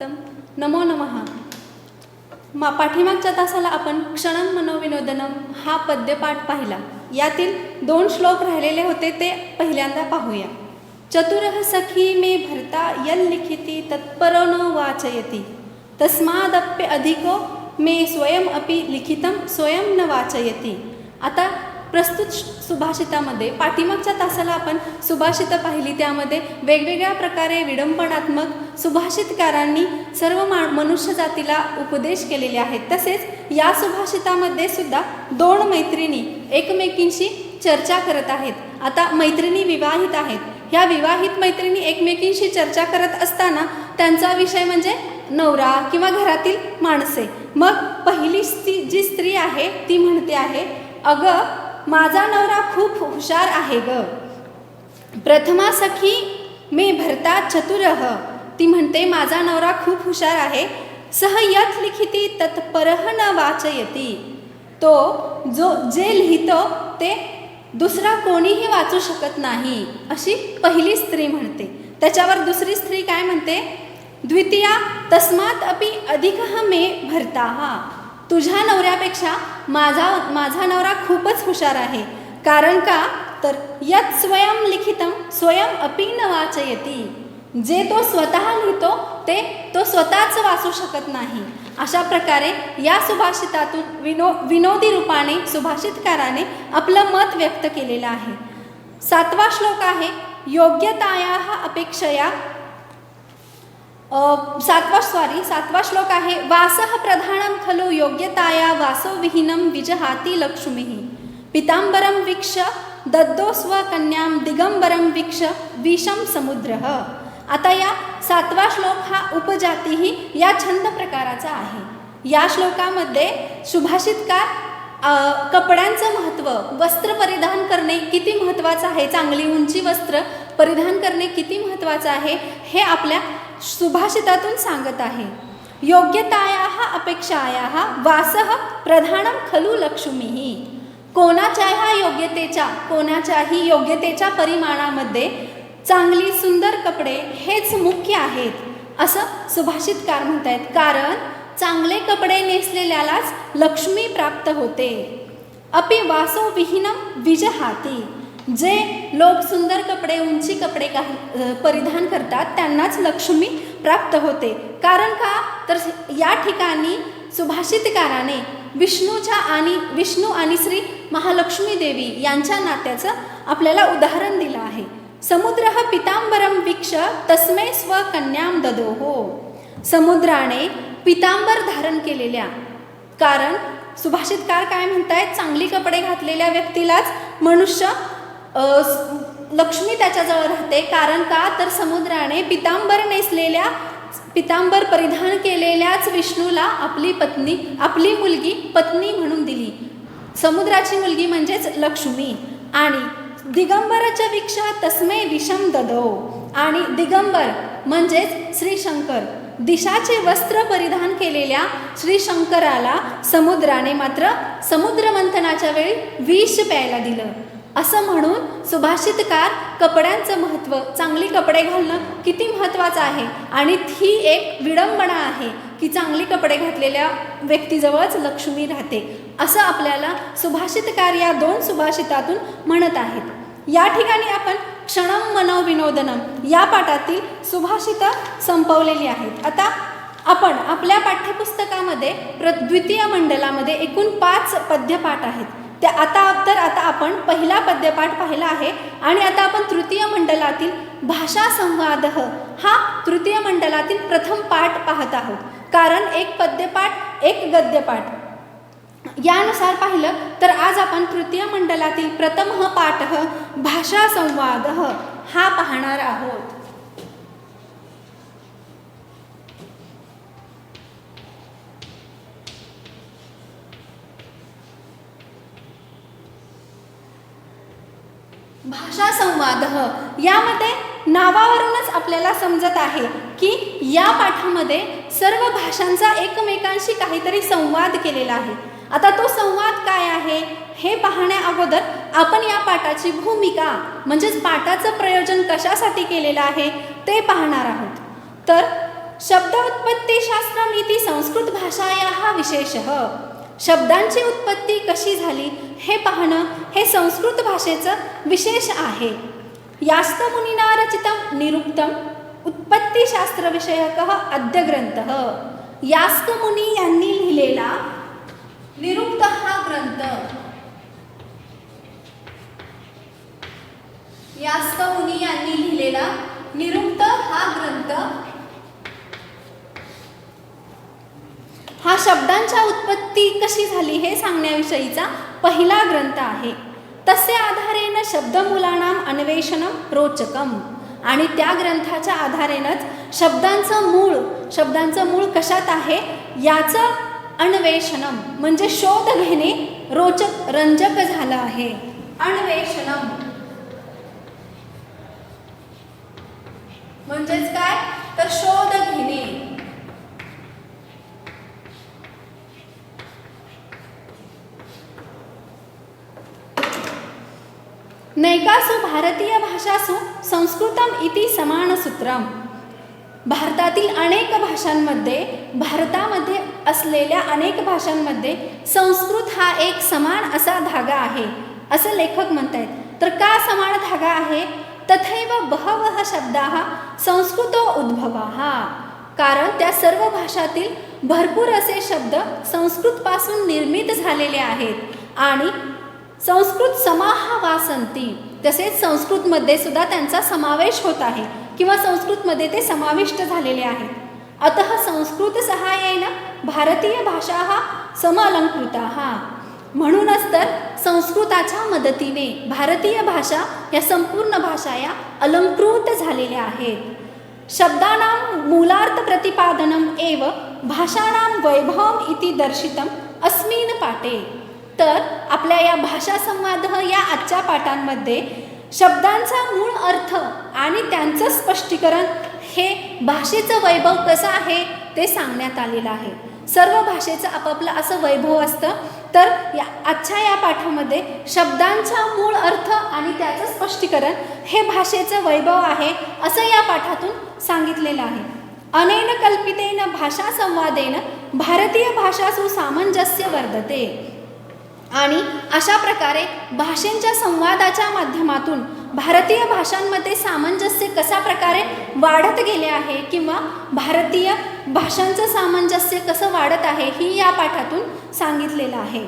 नमो नमः. पाठीमागच्या तासाला आपण क्षणं मनोविनोदनम हा पद्यपाठ पाहिला. यातील 2 श्लोक राहिलेले होते ते पहिल्यांदा पाहूया. चतुरः सखी मे भर्ता यल्लिखिति तत्परो न वाचयति तस्मादप्य अधिको मे स्वयं अपि लिखितं स्वयं न वाचयति. आता प्रस्तुत सुभाषितामध्ये पाठीमागच्या तासाला आपण सुभाषितं पाहिली. त्यामध्ये वेगवेगळ्या प्रकारे विडंबनात्मक सुभाषितकारांनी सर्व मनुष्य जातीला उपदेश केलेले आहेत. तसेच या सुभाषितामध्ये सुद्धा 2 मैत्रिणी एकमेकींशी चर्चा करत आहेत. आता मैत्रिणी विवाहित आहेत. ह्या विवाहित मैत्रिणी एकमेकींशी चर्चा करत असताना त्यांचा विषय म्हणजे नवरा किंवा घरातील माणसे. मग पहिली जी स्त्री आहे ती म्हणते आहे, अगं माझा नवरा खूप हुशार आहे ग. प्रथमा सखी मे भर्ता चतुरः, ती म्हणते माझा नवरा खूप हुशार आहे. सह यत् लिखिति तत्परः न वाचयति, तो जे लिहितो ते दुसरा कोणीही वाचू शकत नाही, अशी पहिली स्त्री म्हणते. त्याच्यावर दुसरी स्त्री काय म्हणते, द्वितीया तस्मात् अपि अधिकः मे भर्ताः, तुझ्या नवऱ्यापेक्षा माझा नवरा खूपच हुशार आहे. कारण का तर यत् स्वयं लिखितं स्वयं अपि न वाचयति, जे तो स्वतः लिहितो ते तो स्वतःच वाचू शकत नाही. अशा प्रकारे या सुभाषितातून विनोदी रूपाने सुभाषितकाराने आपलं मत व्यक्त केलेलं आहे. 7वा श्लोक आहे योग्यतायाः अपेक्षया. 7वा श्लोक आहे वासः प्रधानं खलु योग्यताया वासो विहीनं विजहाति लक्ष्मीः. पीतांबरं वीक्ष दद्दो स्वकन्यां दिगंबरं वीक्ष विषं समुद्रः. आता या 7वा श्लोक हा उपजातीही या छंद प्रकाराचा आहे. या श्लोकामध्ये सुभाषितकार कपड्यांचं महत्त्व, वस्त्र परिधान करणे किती महत्त्वाचं आहे, चांगली उंची वस्त्र परिधान करणे किती महत्त्वाचं आहे हे आपल्या सुभाषितातून सांगत आहे. योग्यतायाः अपेक्षायाः वासः प्रधानं खलु लक्ष्मीः. कोणाच्याही योग्यतेच्या परिमाणामध्ये चांगली सुंदर कपडे हेच मुख्य आहेत असं सुभाषितकार म्हणतात. कारण चांगले कपडे नेसलेल्यालाच लक्ष्मी प्राप्त होते. अपि वासो विहीनं विजहाति, जे लोक सुंदर कपडे उंची कपडे परिधान करतात त्यांनाच लक्ष्मी प्राप्त होते. कारण का तर या ठिकाणी सुभाषितकाराने विष्णू आणि श्री महालक्ष्मी देवी यांच्या नात्याचं आपल्याला उदाहरण दिलं आहे. समुद्रः पीतांबरं वीक्ष तस्मै स्वकन्यां ददोः. समुद्राने पीतांबर धारण केलेल्या, कारण सुभाषितकार काय म्हणतायत, चांगली कपडे घातलेल्या व्यक्तीलाच मनुष्य लक्ष्मी त्याच्याजवळ राहते. कारण का तर समुद्राने पीतांबर परिधान केलेल्याच विष्णूला आपली मुलगी पत्नी म्हणून दिली. समुद्राची मुलगी म्हणजेच लक्ष्मी. आणि दिगंबरच वीक्ष तस्मै विषम ददो, आणि दिगंबर म्हणजेच श्री शंकर, दिशाचे वस्त्र परिधान केलेल्या श्री शंकराला समुद्राने मात्र समुद्रमंथनाच्या वेळी विष प्यायला दिलं. असं म्हणून सुभाषितकार कपड्यांचं महत्त्व, चांगली कपडे घालणं किती महत्त्वाचं आहे आणि ही एक विडंबना आहे की चांगली कपडे घातलेल्या व्यक्तीजवळच लक्ष्मी राहते, असं आपल्याला सुभाषितकार या 2 सुभाषितातून म्हणत आहेत. या ठिकाणी आपण क्षणं मनोविनोदनम या पाठातील सुभाषितं संपवलेली आहेत. आता आपण आपल्या पाठ्यपुस्तकामध्ये द्वितीय मंडलामध्ये एकूण 5 पद्यपाठ आहेत. आता आपण पहिला पद्यपाठ पाहिला आहे आणि आता आपण तृतीय मंडलातील भाषा संवादः हा तृतीय मंडलातील प्रथम पाठ पाहत आहोत. कारण एक पद्यपाठ एक गद्यपाठ यानुसार पाहिलं तर आज आपण तृतीय मंडलातील प्रथम पाठः भाषा संवादः हा पाहणार आहोत. भाषा संवादः यामध्ये नावावरूनच आपल्याला समजत आहे की या पाठामध्ये सर्व भाषांचा एकमेकांशी काहीतरी संवाद केलेला आहे. आता तो संवाद काय आहे हे पाहण्या अगोदर आपण या पाठाची भूमिका म्हणजेच पाठाचं प्रयोजन कशासाठी केलेलं आहे ते पाहणार आहोत. तर शब्दोत्पत्तिशास्त्रम् इति संस्कृतभाषायाः विशेषः. शब्दांची उत्पत्ती कशी झाली हे पाहणं हे संस्कृत भाषेचं विशेष आहे. यास्कमुनिना रचितं निरुक्तम् उत्पत्तिशास्त्रविषयकः अद्य ग्रंथः. यास्कमुनी यांनी लिहिलेला निरुक्त हा ग्रंथ, यास्कमुनी यांनी लिहिलेला निरुक्त हा ग्रंथ हा शब्दांच्या उत्पत्ती कशी झाली हे सांगण्याविषयीचा पहिला ग्रंथ आहे. तस्य आधारेण शब्दमूलानाम अन्वेषणं रोचकम. आणि त्या ग्रंथाच्या आधारेनच शब्दांचं मूळ कशात आहे याचं अन्वेषणम म्हणजे शोध घेणे रोचक रंजक झालं आहे. अन्वेषणम म्हणजेच काय तर शोध घेणे. नैकासु भारतीय भाषासु संस्कृतम इति समानसूत्रम. भारतातील अनेक भाषांमध्ये भारतामध्ये असलेल्या अनेक भाषांमध्ये संस्कृत हा एक समान असा धागा आहे असं लेखक म्हणतात. तर का समान धागा आहे? तथैव बहवः शब्दाः संस्कृतो उद्भवाः. कारण त्या सर्व भाषातील भरपूर असे शब्द संस्कृतपासून निर्मित झालेले आहेत आणि संस्कृत समाहा वासंती. तसेच संस्कृतमध्ये सुद्धा त्यांचा समावेश होत आहे किंवा संस्कृतमध्ये ते समाविष्ट झालेले आहेत. अतः संस्कृत सहाय्येन भारतीय भाषाः समलंकृताः. म्हणूनच तर संस्कृताच्या मदतीने भारतीय भाषा या संपूर्ण भाषा या अलंकृत झालेल्या आहेत. शब्दानां मूलार्थ प्रतिपादनम एव भाषाणां वैभवम इति दर्शितम अस्मिन् पाठे. तर आपल्या या भाषा संवाद या आजच्या पाठांमध्ये शब्दांचा मूळ अर्थ आणि त्यांचं स्पष्टीकरण हे भाषेचं वैभव कसं आहे ते सांगण्यात आलेलं आहे. सर्व भाषेचं आपापलं असं वैभव असतं. तर आजच्या या पाठामध्ये शब्दांचा मूळ अर्थ आणि त्याचं स्पष्टीकरण हे भाषेचं वैभव आहे असं या पाठातून सांगितलेलं आहे. अनेन कल्पितेन भाषा संवादेन भारतीय भाषासु सामंजस्य वर्धते. आणि अशा प्रकारे भाषेंच्या संवादाच्या माध्यमातून भारतीय भाषांमध्ये सामंजस्य कशा प्रकारे वाढत गेले आहे किंवा भारतीय भाषांचं सामंजस्य कसं वाढत आहे ही या पाठातून सांगितलेलं आहे.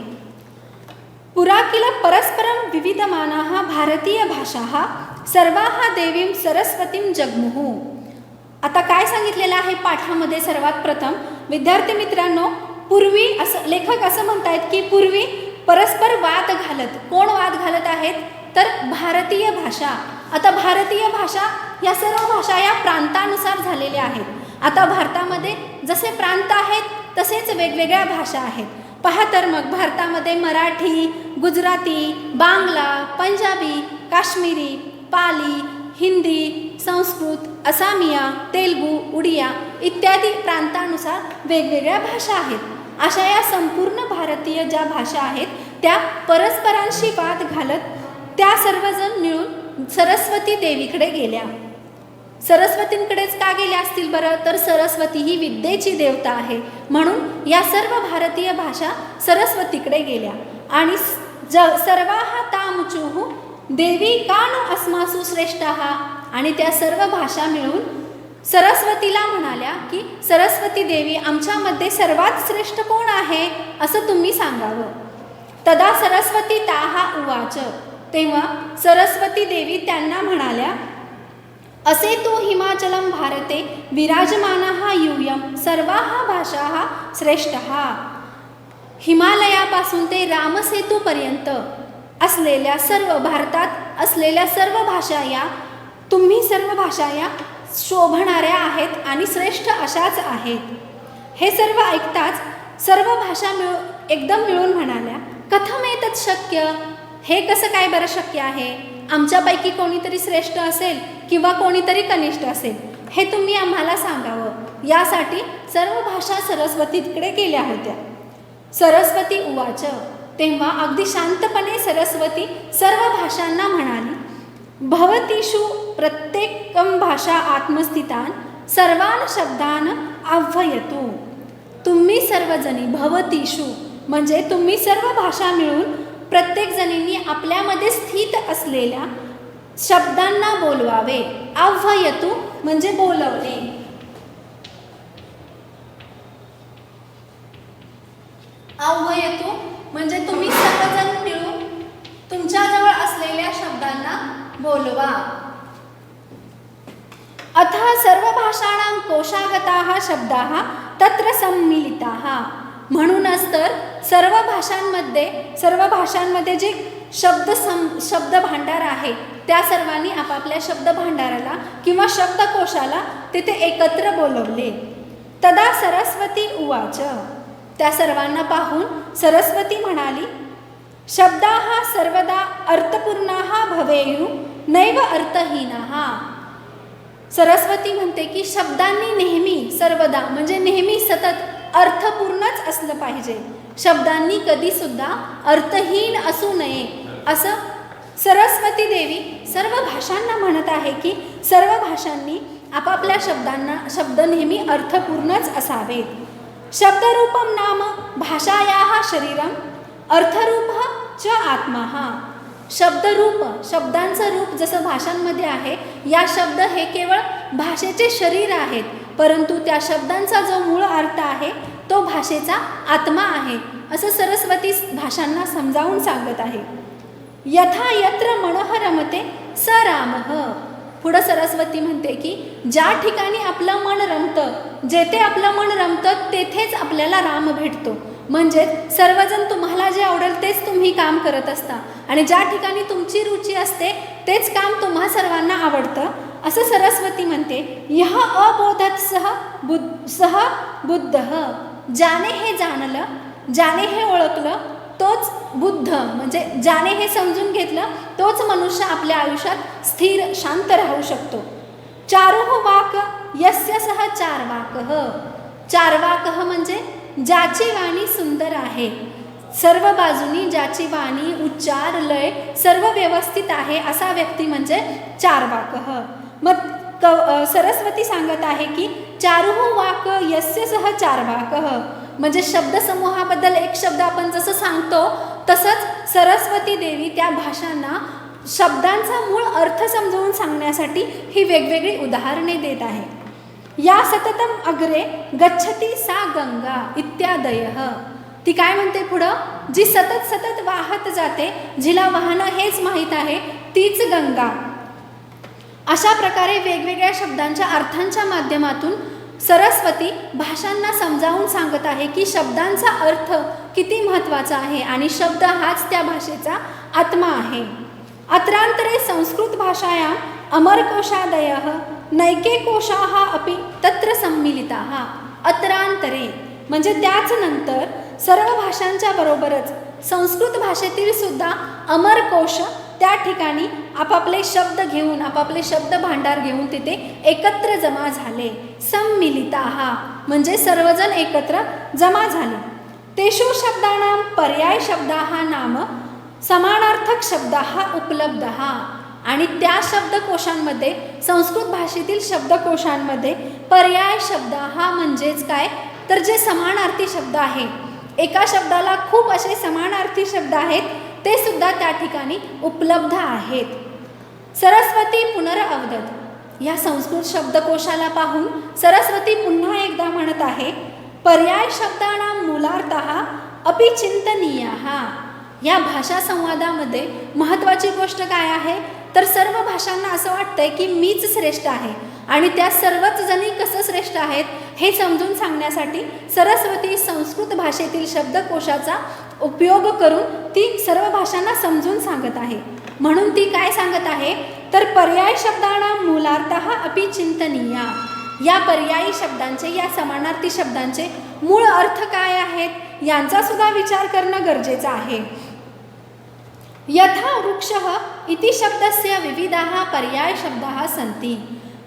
पुरा किल परस्परं विविधमानाः भारतीय भाषाः सर्वाः देवीं सरस्वतीं जग्मुः. आता काय सांगितलेलं आहे पाठामध्ये? सर्वात प्रथम विद्यार्थी मित्रांनो, पूर्वी असं लेखक असं म्हणतायत की पूर्वी परस्पर वाद घालत. कोण वाद घालत आहेत? तर भारतीय भाषा. आता भारतीय भाषा या सर्व भाषा या प्रांतानुसार झालेल्या आहेत. आता भारतामध्ये जसे प्रांत आहेत तसेच वेगवेगळ्या भाषा आहेत. पहा तर मग भारतामध्ये मराठी, गुजराती, बांगला, पंजाबी, काश्मीरी, पाली, हिंदी, संस्कृत, असामिया, तेलुगू, उडिया इत्यादी प्रांतानुसार वेगवेगळ्या भाषा आहेत. अशा या संपूर्ण भारतीय ज्या भाषा आहेत त्या परस्परांशी वाद घालत त्या सर्वजण मिळून सरस्वती देवीकडे गेल्या. सरस्वतींकडेच का गेल्या असतील बरं? तर सरस्वती ही विद्येची देवता आहे म्हणून या सर्व भारतीय भाषा सरस्वतीकडे गेल्या. आणि सर्वाः तामुचुः देवी कानु अस्मासु श्रेष्ठाः. आणि त्या सर्व भाषा मिळून सरस्वतीला म्हणाल्या की सरस्वती देवी आमच्यामध्ये सर्वात श्रेष्ठ कोण आहे असं तुम्ही सांगावं. तदा सरस्वती ताहा उवाच. तेव्हा सरस्वती देवी त्यांना म्हणाल्या, असे तो हिमाचलम भारते विराजमानाः यूयं सर्वाः भाषाः श्रेष्ठः. हिमालयापासून ते रामसेतूपर्यंत असलेल्या सर्व भारतात असलेल्या सर्व भाषा या तुम्ही सर्व भाषा या शोभणाऱ्या आहेत आणि श्रेष्ठ अशाच आहेत. हे सर्व ऐकताच सर्व भाषा एकदम मिळून म्हणाल्या, कथम एतत् शक्य. हे कसं काय बरं शक्य आहे? आमच्यापैकी कोणीतरी श्रेष्ठ असेल किंवा कोणीतरी कनिष्ठ असेल हे तुम्ही आम्हाला सांगावं. यासाठी सर्व भाषा सरस्वतीकडे गेल्या होत्या. सरस्वती उवाच. तेव्हा अगदी शांतपणे सरस्वती सर्व भाषांना म्हणाली, भवतीषु प्रत्येकं भाषा आत्मस्थितान सर्वान शब्दान आह्वयतु. तुम्ही सर्वजणी भवतीषु म्हणजे तुम्ही सर्व भाषा मिळून प्रत्येक जणींनी आपल्यामध्ये स्थित असलेल्या शब्दांना बोलवावे. आह्वयतु म्हणजे बोलवणे. आह्वयतु म्हणजे तुम्ही सर्वजण मिळून तुमच्याजवळ असलेल्या शब्दांना बोलवा. अथ सर्व भाषाणां कोशागताः शब्दाः तत्र सम्मिलिताः. म्हणूनच तर सर्व भाषांमध्ये जे शब्द भांडार आहे त्या सर्वांनी आपापल्या शब्द भांडाराला किंवा शब्दकोशाला तिथे एकत्र बोलवले. तदा सरस्वती उवाच. त्या सर्वांना पाहून सरस्वती म्हणाली, शब्दाः सर्वदा अर्थपूर्णाः भवेयुः नैव अर्थहीनाः. सरस्वती म्हणते की शब्दांनी नेहमी सर्वदा म्हणजे नेहमी सतत अर्थपूर्णच असलं पाहिजे. शब्दांनी कधी सुद्धा अर्थहीन असू नये असं सरस्वती देवी सर्व भाषांना म्हणत आहे की सर्व भाषांनी आपापल्या शब्द नेहमी अर्थपूर्णच असावेत. शब्दरूपं नाम भाषायाः शरीरम अर्थरूपः च आत्मा. शब्दरूप शब्दांचं रूप जसं भाषांमध्ये आहे, या शब्द हे केवळ भाषेचे शरीर आहेत, परंतु त्या शब्दांचा जो मूळ अर्थ आहे तो भाषेचा आत्मा आहे असं सरस्वती भाषांना समजावून सांगत आहे. यथा यत्र मनः रमते स रामः. पुढं सरस्वती म्हणते की ज्या ठिकाणी आपलं मन रमतं, जेथे आपलं मन रमतं तेथेच आपल्याला राम भेटतो. म्हणजे सर्वजण तुम्हाला जे आवडेल तेच तुम्ही काम करत असता आणि ज्या ठिकाणी तुमची रुची असते तेच काम तुम्हा सर्वांना आवडतं असं सरस्वती म्हणते. यह अबोधत सह बुद्धः. ज्याने हे जाणलं, ज्याने हे ओळखलं तोच बुद्ध म्हणजे ज्याने हे समजून घेतलं तोच मनुष्य आपल्या आयुष्यात स्थिर शांत राहू शकतो. चारुः वाक् यस्य सह चार्वाकः. चार्वाकः म्हणजे ज्याची वाणी सुंदर आहे, सर्व बाजूनी ज्याची वाणी उच्चार लय सर्व व्यवस्थित आहे असा व्यक्ती म्हणजे चार्वाकः. मग सरस्वती सांगत आहे की चारुः वाक् यस्य सह चार्वाकः म्हणजे शब्दसमूहाबद्दल एक शब्द आपण जसं सांगतो तसंच सरस्वती देवी त्या भाषांना शब्दांचा मूळ अर्थ समजावून सांगण्यासाठी ही वेगवेगळी उदाहरणे देत आहे. या सततम अग्रे गच्छती सा गंगा इत्यादयः. ती काय म्हणते पुढं, जी सतत वाहत जाते, जिला वाहनं हेच माहीत आहे तीच गंगा. अशा प्रकारे वेगवेगळ्या शब्दांच्या अर्थांच्या माध्यमातून सरस्वती भाषांना समजावून सांगत आहे की शब्दांचा अर्थ किती महत्त्वाचा आहे आणि शब्द हाच त्या भाषेचा आत्मा आहे. अत्रांतरे संस्कृत भाषायां अमरकोशादयः नैके कोशाः अपि तत्र सम्मिलिताः. अत्रांतरे म्हणजे त्याच नंतर सर्व भाषांच्या बरोबरच संस्कृत भाषेतील सुद्धा अमरकोश त्या ठिकाणी आपापले शब्द घेऊन आपापले शब्द भांडार घेऊन तिथे एकत्र जमा झाले. सम्मिलिताः म्हणजे सर्वजण एकत्र जमा झाले. तेषु शब्दानां पर्याय शब्दाः नाम समानार्थक शब्दाः उपलब्धाः. आणि त्या शब्दकोशांमध्ये संस्कृत भाषेतील शब्दकोशांमध्ये पर्याय शब्द हा म्हणजेच काय तर जे समानार्थी शब्द आहे, एका शब्दाला खूप असे समानार्थी शब्द आहेत ते सुद्धा त्या ठिकाणी उपलब्ध आहेत. सरस्वती पुनरअवदत. या संस्कृत शब्दकोशाला पाहून सरस्वती पुन्हा एकदा म्हणत आहे, पर्याय शब्दानां मूलार्थः अपि चिंतनीयाः. या भाषा संवादामध्ये महत्त्वाची गोष्ट काय आहे तर सर्व भाषांना असं वाटतंय की मीच श्रेष्ठ आहे आणि त्या सर्वच जणी कसं श्रेष्ठ आहेत हे समजून सांगण्यासाठी सरस्वती संस्कृत भाषेतील शब्दकोशाचा उपयोग करून ती सर्व भाषांना समजून सांगत आहे. म्हणून ती काय सांगत आहे तर पर्याय शब्दांना मूलार्थः अपि चिंतनीया. या पर्यायी शब्दांचे, या समानार्थी शब्दांचे मूळ अर्थ काय आहेत यांचा सुद्धा विचार करणं गरजेचं आहे. यथा वृक्षः इति शब्दस्य विविधाः पर्याय शब्दाः सन्ति.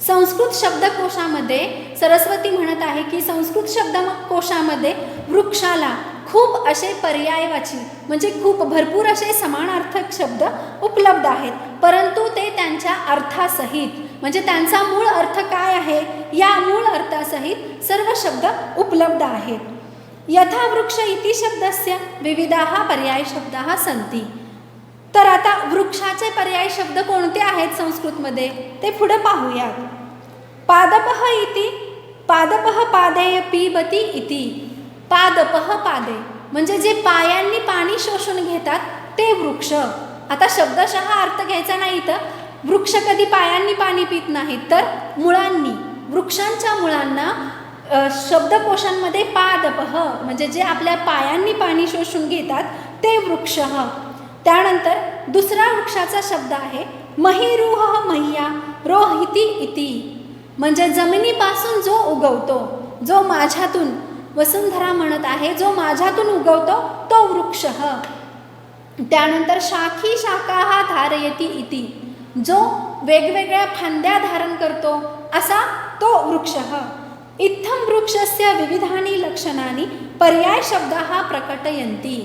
संस्कृत शब्दकोशामध्ये सरस्वती म्हणत आहे की संस्कृत शब्दकोशामध्ये वृक्षाला खूप असे पर्यायवाची म्हणजे खूप भरपूर असे समानार्थक शब्द उपलब्ध आहेत, परंतु ते त्यांच्या अर्थासहित म्हणजे त्यांचा मूळ अर्थ काय आहे या मूळ अर्थासहित सर्व शब्द उपलब्ध आहेत. यथा वृक्ष इति शब्दस्य विविधाः पर्याय शब्दाः सन्ति. तर आता वृक्षाचे पर्याय शब्द कोणते आहेत संस्कृतमध्ये ते पुढे पाहूयात. पादपः इति पादपः पादेय पिबती इति. पादपः पादे म्हणजे जे पायांनी पाणी शोषून घेतात ते वृक्ष. आता शब्दशः अर्थ घ्यायचा नाही तर वृक्ष कधी पायांनी पाणी पित नाहीत तर मुळांनी, वृक्षांच्या मुळांना शब्दकोशांमध्ये पादपः म्हणजे जे आपल्या पायांनी पाणी शोषून घेतात ते वृक्ष. त्यानंतर दुसरा वृक्षाचा शब्द आहे महिरुह मह्या रोहिती इति म्हणजे जमिनीपासून जो उगवतो, जो माझ्यातून, वसुंधरा म्हणत आहे जो माझ्यातून उगवतो तो वृक्ष. त्यानंतर शाखी शाखाः धारयति इति जो वेगवेगळ्या फांद्या धारण करतो असा तो वृक्ष. इत्थं वृक्षस्य विविधानि लक्षणानि पर्याय शब्दाः प्रकटयन्ति.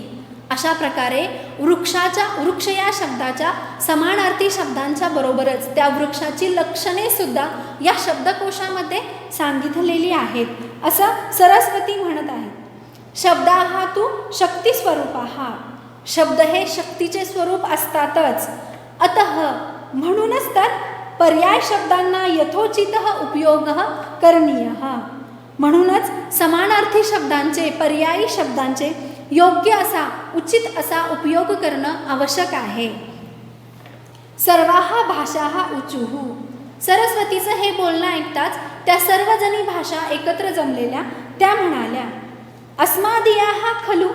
अशा प्रकारे वृक्ष या शब्दाच्या समानार्थी शब्दांच्या बरोबरच त्या वृक्षाची लक्षणे सुद्धा या शब्दकोशामध्ये सांगितलेली आहेत असं सरस्वती म्हणत आहेत. शब्दाः तु शक्तिस्वरूपाः. शब्द हे शक्तीचे स्वरूप असतातच. अतः म्हणूनच तर पर्याय शब्दांना यथोचित उपयोग करणीय. म्हणूनच समानार्थी शब्दांचे, पर्यायी शब्दांचे योग्य असा, उचित असा उपयोग करणं आवश्यक आहे. सर्वाः भाषाः ऊचुः. सरस्वतीचं हे बोलणं ऐकताच त्या सर्वजणी भाषा एकत्र जमलेल्या त्या म्हणाल्या अस्मादीयाः खलु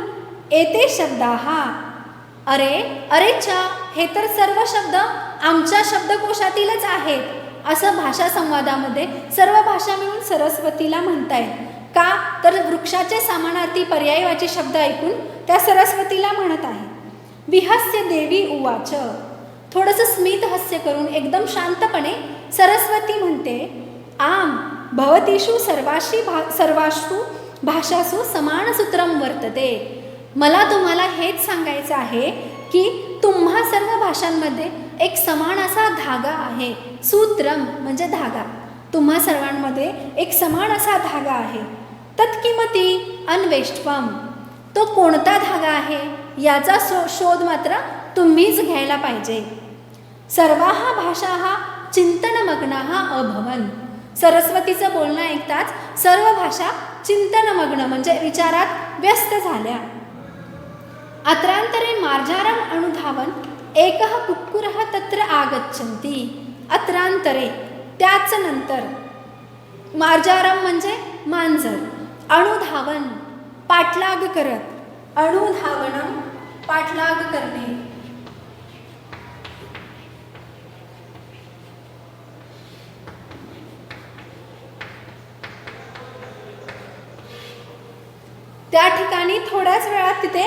एते शब्दाः. अरे अरेच्या, हे तर सर्व शब्द आमच्या शब्दकोशातीलच आहेत असं भाषा संवादामध्ये सर्व भाषा मिळून सरस्वतीला म्हणतायत. का तर वृक्षाचे समानार्थी पर्यायवाची शब्द ऐकून त्या सरस्वतीला म्हणत आहे. विहस्य देवी उवाच. थोडंसं स्मित हास्य करून एकदम शांतपणे सरस्वती म्हणते आम भवतीषु सर्वासु भाषासु समान सूत्रम वर्तते. मला तुम्हाला हेच सांगायचं आहे की तुम्हा सर्व भाषांमध्ये एक समान असा धागा आहे. सूत्रम म्हणजे धागा. तुम्हा सर्वांमध्ये एक समान असा धागा आहे. तत्किमती अन्वेष्टवम. तो कोणता धागा आहे याचा शोध मात्र तुम्हीच घ्यायला पाहिजे. सर्वाः भाषाः चिंतनमग्नाः अभवन. सरस्वतीचं बोलणं ऐकताच सर्व भाषा चिंतनमग्न म्हणजे विचारात व्यस्त झाल्या. अत्रांतरे मार्जारम अनुधावन एकः कुक्कुरः तत्र आगच्छन्ति. अत्रांतरे त्याच नंतर, मार्जारम म्हणजे मांजर, अनुधावन पाठलाग करत, अनुधावनम पाठलाग करणे. त्या ठिकाणी थोड्याच वेळात तिथे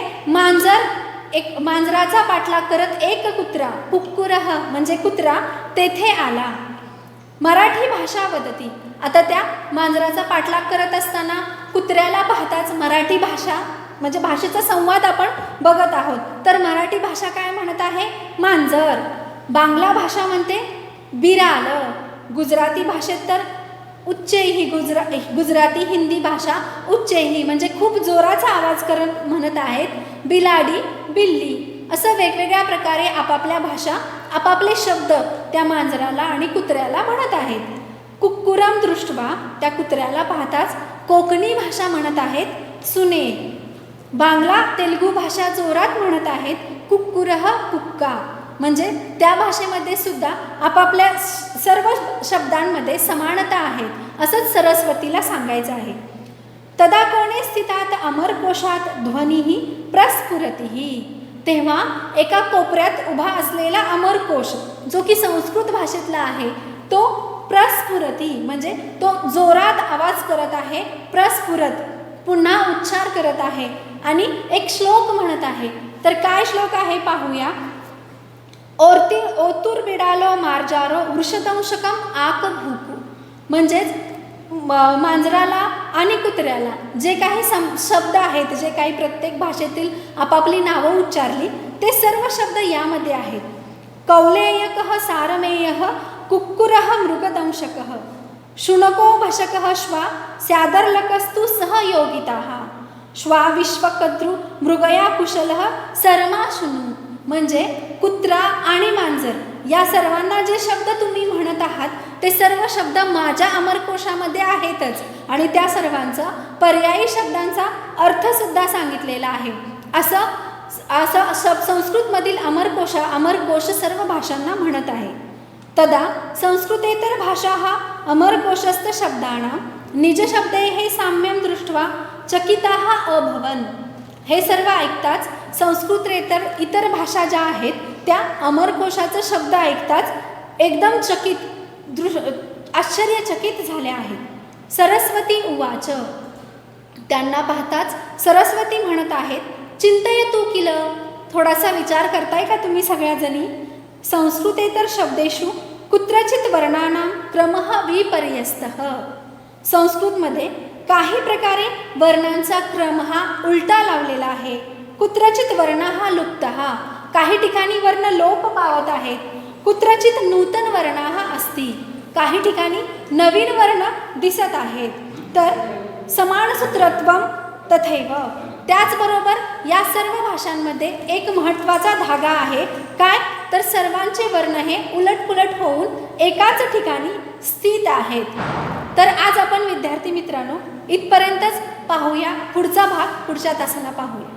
एक मांजराचा पाठलाग करत एक कुत्रा, कुक्कुरः म्हणजे कुत्रा तेथे आला. मराठी भाषा वदती. आता त्या मांजराचा पाठलाग करत असताना कुत्र्याला पाहताच मराठी भाषा म्हणजे भाषेचा संवाद आपण बघत आहोत. तर मराठी भाषा काय म्हणत आहे? मांजर. बांगला भाषा म्हणते बिराल. गुजराती भाषेत तर उच्चैही, गुजराती हिंदी भाषा उच्चैही म्हणजे खूप जोराचा आवाज करत म्हणत आहेत बिलाडी, बिल्ली. असं वेगवेगळ्या प्रकारे आपापल्या भाषा, आपापले शब्द त्या मांजराला आणि कुत्र्याला म्हणत आहेत. कुक्कुरम दृष्ट्वा. त्या कुत्र्याला पाहताच कोकणी भाषा म्हणत आहेत सुने. बांगला, तेलुगू भाषा जोरात म्हणत आहेत कुक्कुरः कुक्का. म्हणजे त्या भाषेमध्ये सुद्धा आपापल्या सर्व शब्दांमध्ये समानता आहेत असंच सरस्वतीला सांगायचं आहे. तदा कोणे स्थितात अमरकोशात ध्वनिही प्रस्फुरतीही. तेव्हा एका कोपऱ्यात उभा असलेला अमरकोश जो की संस्कृत भाषेतला आहे तो प्रस्फुरती म्हणजे तो जोरात आवाज करत आहे. प्रस्फुरत पुन्हा उच्चार करत आहे आणि एक श्लोक म्हणत आहे. तर काय श्लोक आहे पाहूया. ओतूर बिडालो मार्जारो वृषदंशकम आक भूकू. म्हणजेच मांजराला आणि कुत्र्याला जे काही शब्द आहेत, जे काही प्रत्येक भाषेतील आपापली नावं उच्चारली ते सर्व शब्द यामध्ये आहेत. कौलेयकः सारमेयः कुक्कुरः मृगदंशकः शुनको भषकः श्वा स्यादर्लकस्तु सहयोगिताः श्वा विश्वकद्रु मृगया कुशलः सरमा शुनु. म्हणजे कुत्रा आणि मांजर या सर्वांना जे शब्द तुम्ही म्हणत आहात ते सर्व शब्द माझ्या अमरकोशामध्ये आहेतच आणि त्या सर्वांचा पर्यायी शब्दांचा अर्थसुद्धा सांगितलेला आहे. असं संस्कृतमधील अमरकोश सर्व भाषांना म्हणत आहे. तदा संस्कृतेतर भाषाः अमरकोशस्थ शब्दानां निजशब्दैः साम्यं दृष्ट्वा चकिताः अभवन्. हे सर्व ऐकताच संस्कृतेतर इतर भाषा ज्या आहेत त्या अमरकोशाचा शब्द ऐकताच एकदम आश्चर्यचकित झाल्या आहेत. सरस्वती उवाच. त्यांना पाहताच सरस्वती म्हणत आहेत, चिंतयतु किल. थोडासा विचार करताय का तुम्ही सगळ्याजणी. संस्कृतेतर शब्देषु कुत्रचित वर्णानां क्रमः विपर्यस्तः. संस्कृतमध्ये काही प्रकारे वर्णांचा क्रम हा उलटा लावलेला आहे. कुत्रचित वर्ण हा लुप्तः. काही ठिकाणी वर्ण लोप पावत आहेत. कुत्रचित नूतन वर्ण हा अस्ति. काही ठिकाणी नवीन वर्ण दिसत आहेत. तर समानसूत्रत्वम तथैव. त्याचबरोबर या सर्व भाषांमध्ये एक महत्त्वाचा धागा आहे. काय तर सर्वांचे वर्ण हे उलटपुलट होऊन एकाच ठिकाणी स्थित आहेत. तर आज आपण विद्यार्थी मित्रांनो इथपर्यंतच पाहूया. पुढचा भाग पुढच्या तासाला पाहूया.